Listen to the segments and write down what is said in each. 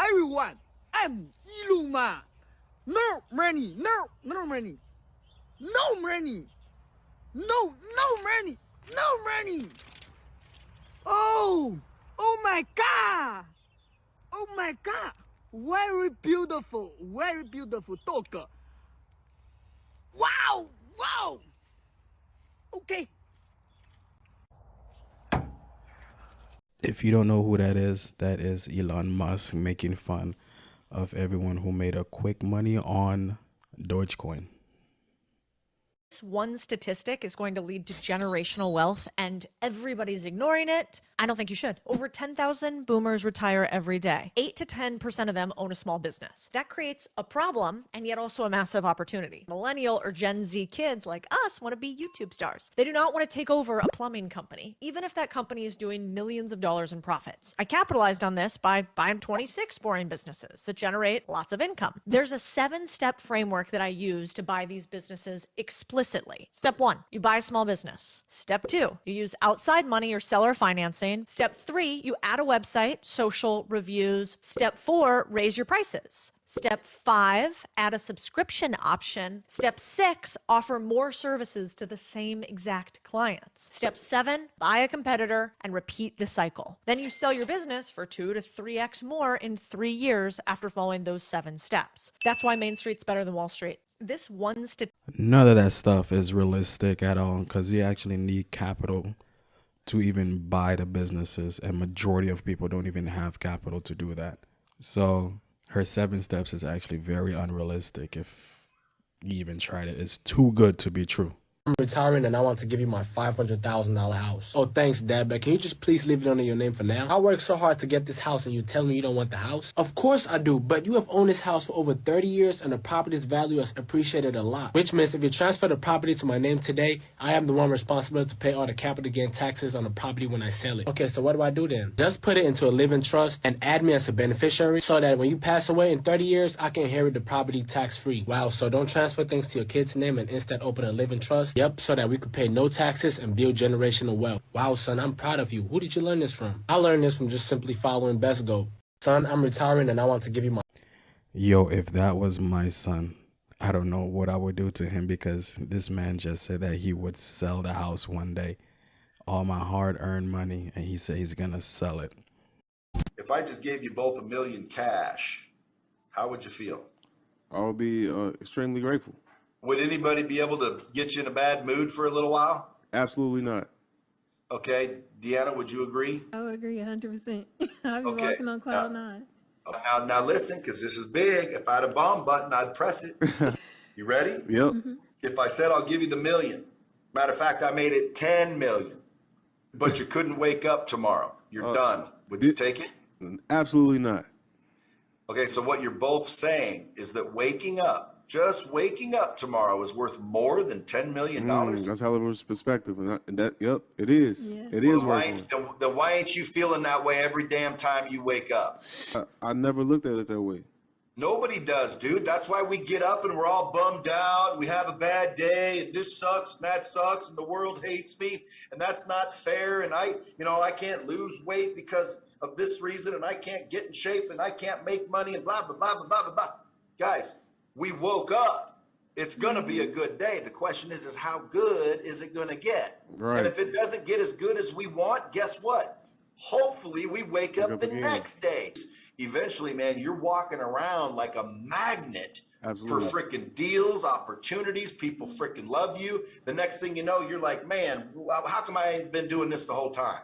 everyone. I'm Iluma. No money, no money. No money. No money. No money. Oh my God. Oh my God. Very beautiful dog. Wow. Okay. If you don't know who that is Elon Musk making fun of everyone who made a quick money on Dogecoin. This one statistic is going to lead to generational wealth, and everybody's ignoring it. I don't think you should. Over 10,000 boomers retire every day. 8 to 10% of them own a small business. That creates a problem and yet also a massive opportunity. Millennial or Gen Z kids like us want to be YouTube stars. They do not want to take over a plumbing company, even if that company is doing millions of dollars in profits. I capitalized on this by buying 26 boring businesses that generate lots of income. There's a 7-step framework that I use to buy these businesses explicitly. Step 1, you buy a small business. Step 2, you use outside money or seller financing. Step 3, you add a website, social, reviews. Step 4, raise your prices. Step 5, add a subscription option. Step 6, offer more services to the same exact clients. Step 7, buy a competitor and repeat the cycle. Then you sell your business for 2 to 3x more in 3 years after following those 7 steps. That's why Main Street's better than Wall Street. This one None of that stuff is realistic at all, because you actually need capital to even buy the businesses, and majority of people don't even have capital to do that. So her 7 steps is actually very unrealistic. If you even tried it, it's too good to be true. I'm retiring and I want to give you my $500,000 house. Oh, thanks, Dad, but can you just please leave it under your name for now? I worked so hard to get this house and you tell me you don't want the house? Of course I do, but you have owned this house for over 30 years and the property's value has appreciated a lot. Which means if you transfer the property to my name today, I am the one responsible to pay all the capital gain taxes on the property when I sell it. Okay, so what do I do then? Just put it into a living trust and add me as a beneficiary so that when you pass away in 30 years, I can inherit the property tax-free. Wow, so don't transfer things to your kid's name and instead open a living trust? Yep, so that we could pay no taxes and build generational wealth. Wow, son, I'm proud of you. Who did you learn this from? I learned this from just simply following Best Goal. Son, I'm retiring and I want to give you my... Yo, if that was my son, I don't know what I would do to him, because this man just said that he would sell the house one day. All my hard-earned money, and he said he's going to sell it. If I just gave you both $1 million cash, how would you feel? I would be extremely grateful. Would anybody be able to get you in a bad mood for a little while? Absolutely not. Okay, Deanna, would you agree? I would agree 100%. I'd be Okay. walking on cloud 9. Now listen, because this is big. If I had a bomb button, I'd press it. You ready? Yep. If I said I'll give you the $1 million, matter of fact, I made it 10 million, but you couldn't wake up tomorrow. You're done. Would you take it? Absolutely not. Okay, so what you're both saying is that just waking up tomorrow is worth more than $10 million. That's hell of a perspective. And that, yep, it is. Yeah. It is Well, working. then why ain't you feeling that way every damn time you wake up? I never looked at it that way. Nobody does, dude. That's why we get up and we're all bummed out. We have a bad day, and this sucks, and that sucks, and the world hates me, and that's not fair. And I can't lose weight because of this reason, and I can't get in shape, and I can't make money, and blah, blah, blah, blah, blah, blah, blah. Guys, we woke up. It's going to be a good day. The question is how good is it going to get? Right. And if it doesn't get as good as we want, guess what? Hopefully we wake up the next day. Eventually, man, you're walking around like a magnet. Absolutely. For freaking deals, opportunities. People freaking love you. The next thing you know, you're like, man, how come I ain't been doing this the whole time?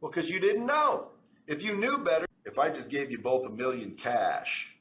Well, because you didn't know. If you knew better, if I just gave you both $1 million cash,